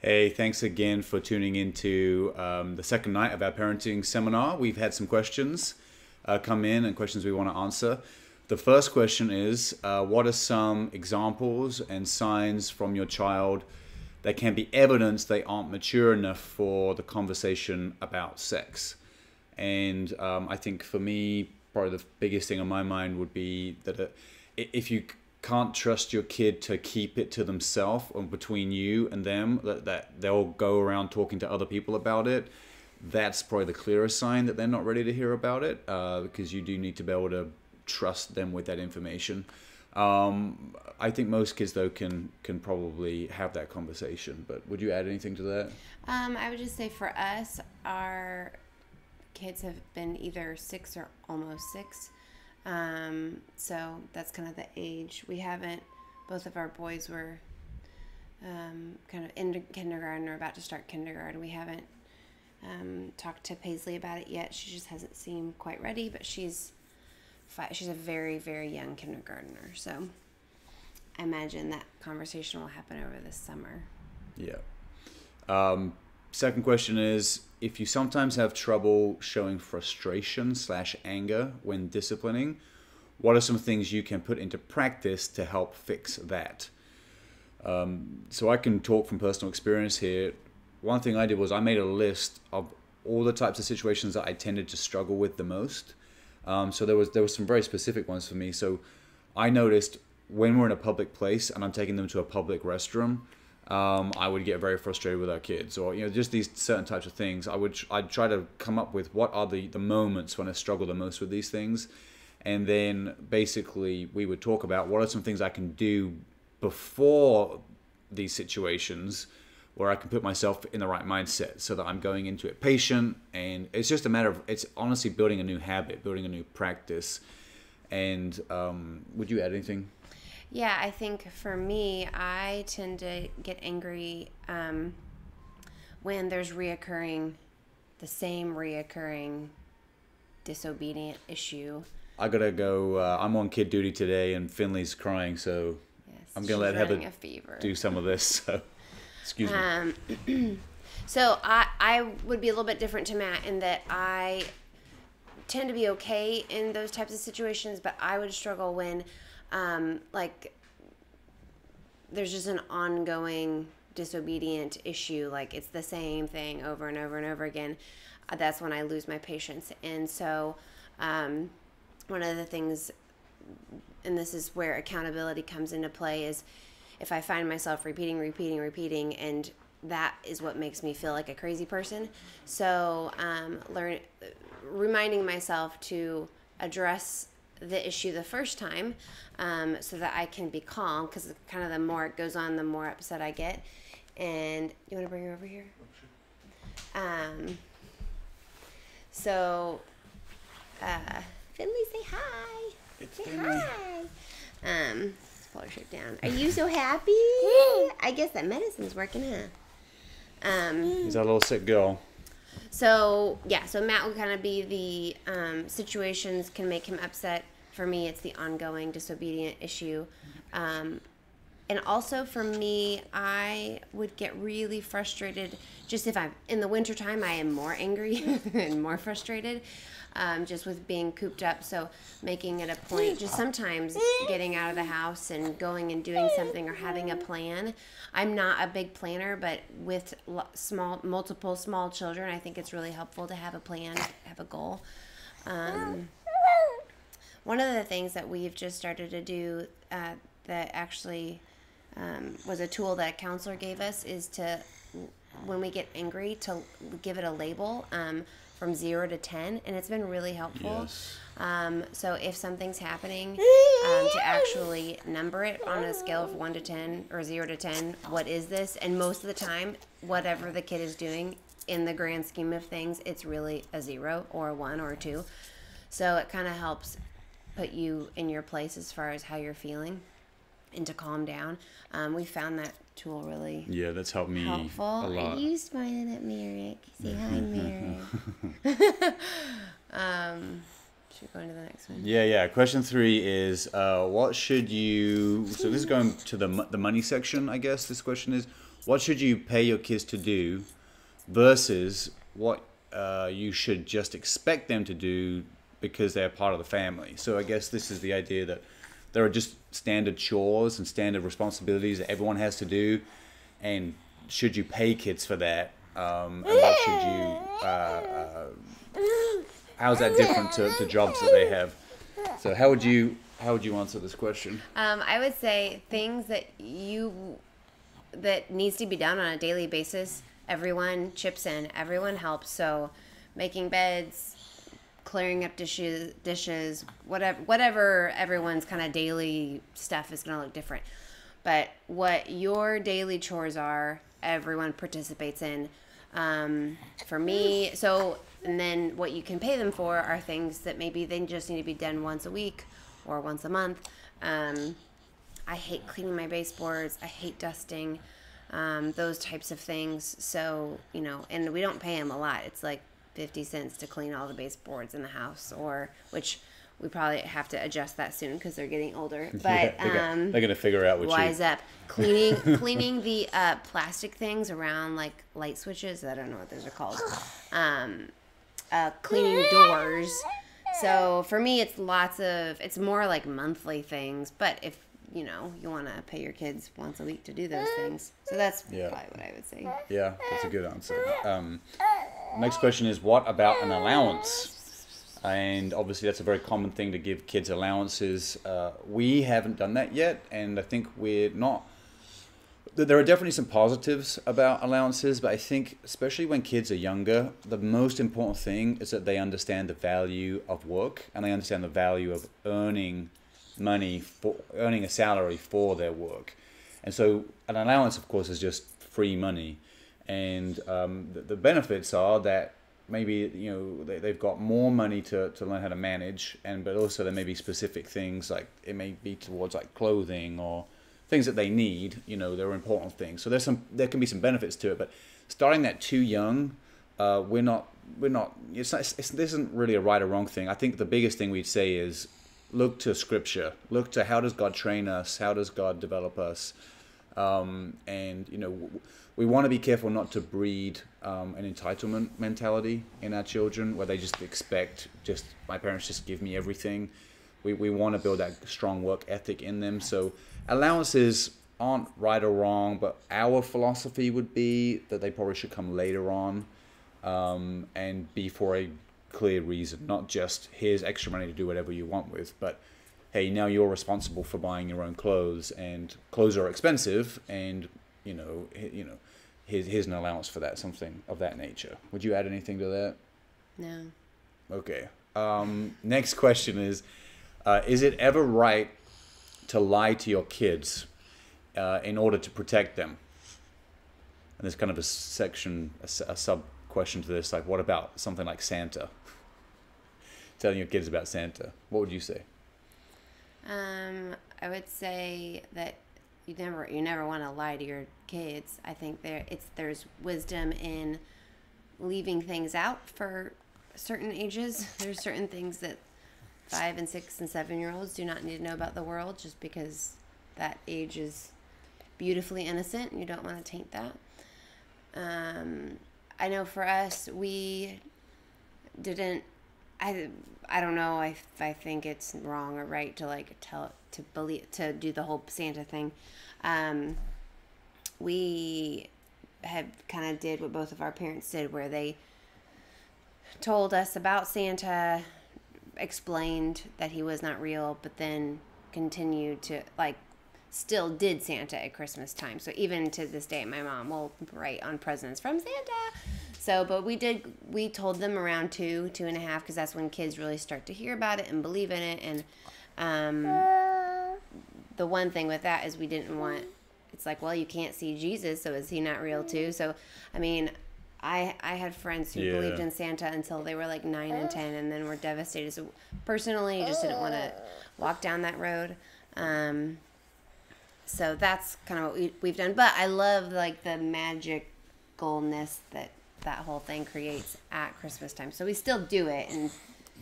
Hey, thanks again for tuning into the second night of our parenting seminar. We've had some questions come in and questions we want to answer. The first question is, what are some examples and signs from your child that can be evidence they aren't mature enough for the conversation about sex? And I think for me, probably the biggest thing on my mind would be that if you can't trust your kid to keep it to themselves or between you and them, that they'll go around talking to other people about it, that's probably the clearest sign that they're not ready to hear about it, because you do need to be able to trust them with that information. I think most kids, though, can probably have that conversation. But would you add anything to that? I would just say for us, our kids have been either 6 or almost 6. So that's kind of the age. We haven't, both of our boys were kind of in kindergarten or about to start kindergarten. We haven't talked to Paisley about it yet. She just hasn't seemed quite ready, but she's a very, very young kindergartner. So I imagine that conversation will happen over this summer. Yeah. Second question is, if you sometimes have trouble showing frustration/anger when disciplining, what are some things you can put into practice to help fix that? So I can talk from personal experience here. One thing I did was I made a list of all the types of situations that I tended to struggle with the most. So there was some very specific ones for me. So I noticed when we're in a public place and I'm taking them to a public restroom, I would get very frustrated with our kids, or just these certain types of things. I'd try to come up with what are the moments when I struggle the most with these things, and then basically we would talk about what are some things I can do before these situations where I can put myself in the right mindset so that I'm going into it patient. And it's just a matter of, it's honestly building a new habit, building a new practice. And would you add anything? Yeah, I think for me, I tend to get angry when there's the same reoccurring disobedient issue. I gotta go. I'm on kid duty today, and Finley's crying, so Yes, I'm gonna let Heather do some of this. So, excuse me. So I would be a little bit different to Matt in that I tend to be okay in those types of situations, but I would struggle when there's just an ongoing disobedient issue, like it's the same thing over and over and over again. That's when I lose my patience. And so one of the things, and this is where accountability comes into play, is if I find myself repeating, and that is what makes me feel like a crazy person. So reminding myself to address the issue the first time, so that I can be calm, because kind of the more it goes on, the more upset I get. And you want to bring her over here? Finley, say hi. Say hi. Let's pull her shirt down. Are you so happy? I guess that medicine's working, huh? He's a little sick girl. So Matt would kind of be the situations can make him upset. For me, it's the ongoing disobedient issue. And also for me, I would get really frustrated just if I'm in the wintertime. I am more angry and more frustrated, just with being cooped up. So making it a point, just sometimes getting out of the house and going and doing something or having a plan. I'm not a big planner, but with multiple small children, I think it's really helpful to have a plan, have a goal. One of the things that we've just started to do that actually was a tool that a counselor gave us is to, when we get angry, to give it a label from 0 to 10, and it's been really helpful. Yes. So if something's happening, to actually number it on a scale of 1 to 10 or 0 to 10, what is this? And most of the time, whatever the kid is doing, in the grand scheme of things, it's really a 0 or a 1 or a 2. So it kind of helps put you in your place as far as how you're feeling and to calm down. We found that tool really that's helped me helpful. a lot. Are you smiling at me, Rick? Say hi, Merrick. Should we go into the next one? Yeah. Question 3 is, what should you... So this is going to the money section, I guess. This question is, what should you pay your kids to do versus what you should just expect them to do because they're part of the family. So I guess this is the idea that there are just standard chores and standard responsibilities that everyone has to do, and should you pay kids for that? And what should you? How's that different to jobs that they have? So how would you answer this question? I would say things that needs to be done on a daily basis. Everyone chips in. Everyone helps. So making beds, clearing up dishes, whatever everyone's kind of daily stuff is going to look different. But what your daily chores are, everyone participates in. For me, and then what you can pay them for are things that maybe they just need to be done once a week or once a month. I hate cleaning my baseboards. I hate dusting, those types of things. So, and we don't pay them a lot. It's like 50 cents to clean all the baseboards in the house, which we probably have to adjust that soon because they're getting older. But they're gonna figure out what wise up. Cleaning the plastic things around like light switches. I don't know what those are called. Cleaning doors. So for me, it's more like monthly things. But if you want to pay your kids once a week to do those things, so that's probably what I would say. Yeah, that's a good answer. Next question is, what about an allowance? And obviously that's a very common thing to give kids allowances. We haven't done that yet, and I think we're not. There are definitely some positives about allowances, but I think especially when kids are younger, the most important thing is that they understand the value of work, and they understand the value of earning a salary for their work. And so an allowance, of course, is just free money. And the benefits are that maybe they've got more money to learn how to manage, but also there may be specific things, like it may be towards like clothing or things that they need. They're important things. So there can be some benefits to it, but starting that too young, we're not. This isn't really a right or wrong thing. I think the biggest thing we'd say is look to Scripture. Look to how does God train us? How does God develop us? We want to be careful not to breed an entitlement mentality in our children, where they just expect, my parents just give me everything. We want to build that strong work ethic in them. So allowances aren't right or wrong, but our philosophy would be that they probably should come later on, and be for a clear reason, not just here's extra money to do whatever you want with, but hey, now you're responsible for buying your own clothes, and clothes are expensive, and here's an allowance for that, something of that nature. Would you add anything to that? No. Okay. Next question is it ever right to lie to your kids in order to protect them? And there's kind of a sub question to this, like what about something like Santa? Telling your kids about Santa. What would you say? I would say that you never want to lie to your kids. I think there's wisdom in leaving things out for certain ages. There's certain things that 5 and 6 and 7-year-olds do not need to know about the world, just because that age is beautifully innocent and you don't want to taint that. I know for us, we didn't. I don't know if I think it's wrong or right to do the whole Santa thing. We had kind of did what both of our parents did, where they told us about Santa, explained that he was not real, but then continued to still did Santa at Christmas time. So even to this day, my mom will write on presents from Santa. So, but we told them around 2.5, because that's when kids really start to hear about it and believe in it. And the one thing with that is we didn't want, it's like, well, you can't see Jesus, so is he not real too? So, I mean, I had friends who believed in Santa until they were like 9 and 10, and then were devastated. So personally, just didn't want to walk down that road. So that's kind of what we've done. But I love the magicalness that whole thing creates at Christmas time. So we still do it, and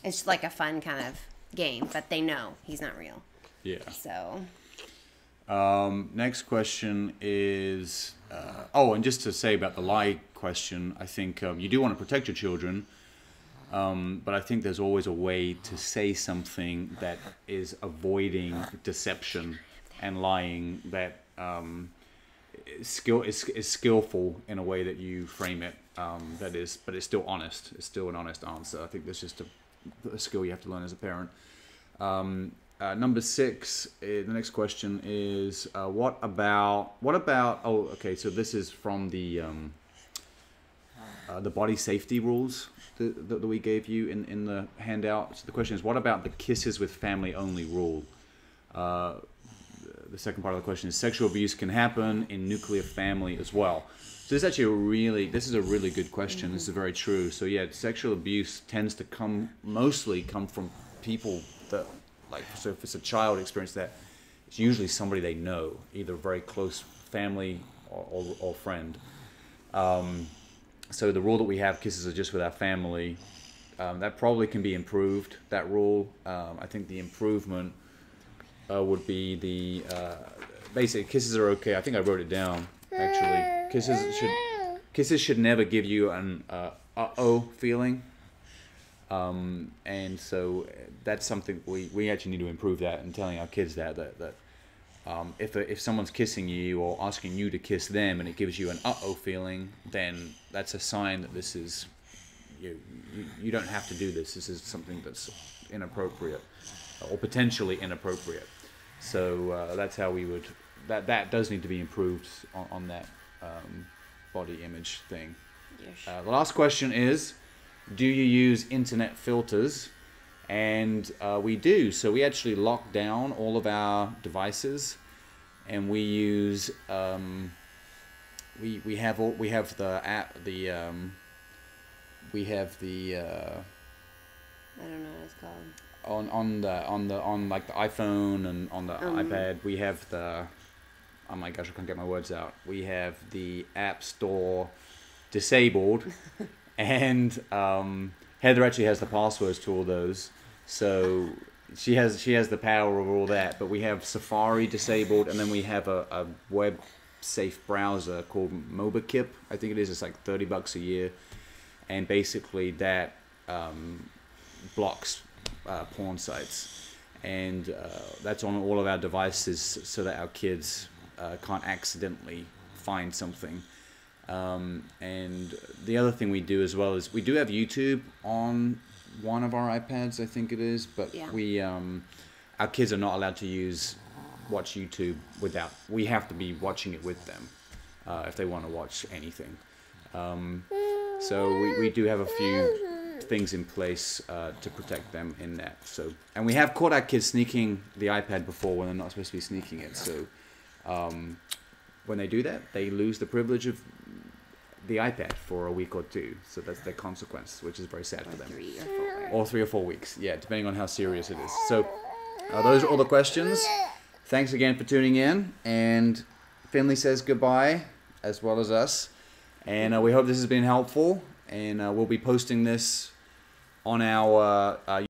it's just like a fun kind of game, but they know he's not real. Yeah. So. Next question is, and just to say about the lie question, I think you do want to protect your children, but I think there's always a way to say something that is avoiding deception and lying, that is skillful in a way that you frame it. But it's still honest. It's still an honest answer. I think that's just a skill you have to learn as a parent. Number 6, the next question is, what about, so this is from the body safety rules that we gave you in the handout. So the question is, what about the kisses with family only rule? The second part of the question is, sexual abuse can happen in nuclear family as well. So this is actually this is a really good question. This is very true. So yeah, sexual abuse tends to mostly come from people that, so if it's a child experience that, it's usually somebody they know, either a very close family or friend. So the rule that we have, kisses are just with our family, that probably can be improved, that rule. I think the improvement would be the basic kisses are okay. I think I wrote it down, actually. Kisses should never give you an uh-oh feeling. And so that's something we actually need to improve, that, and telling our kids that if someone's kissing you or asking you to kiss them and it gives you an uh-oh feeling, then that's a sign that this is, you don't have to do this. This is something that's inappropriate or potentially inappropriate. So that's how we would, that does need to be improved on that body image thing. Yes. The last question is, do you use internet filters? And we do. So we actually lock down all of our devices, and we use we have the app, we have the I don't know what it's called. On like the iPhone and on the iPad, we have the, oh my gosh, I can't get my words out. We have the App Store disabled, and Heather actually has the passwords to all those, so she has the power of all that. But we have Safari disabled, and then we have a web safe browser called MobiKip, I think it is. It's like $30 a year, and basically that blocks porn sites, and that's on all of our devices so that our kids can't accidentally find something. And the other thing we do as well is we do have YouTube on one of our iPads, I think it is, but yeah, we our kids are not allowed to watch YouTube without, we have to be watching it with them if they want to watch anything. So we do have a few things in place to protect them in that. So, and we have caught our kids sneaking the iPad before when they're not supposed to be sneaking it. So when they do that, they lose the privilege of the iPad for a week or two. So that's their consequence, which is very sad for them. 3 or 4 weeks. Or 3 or 4 weeks, yeah, depending on how serious it is. So those are all the questions. Thanks again for tuning in. And Finley says goodbye, as well as us. And we hope this has been helpful. And we'll be posting this on our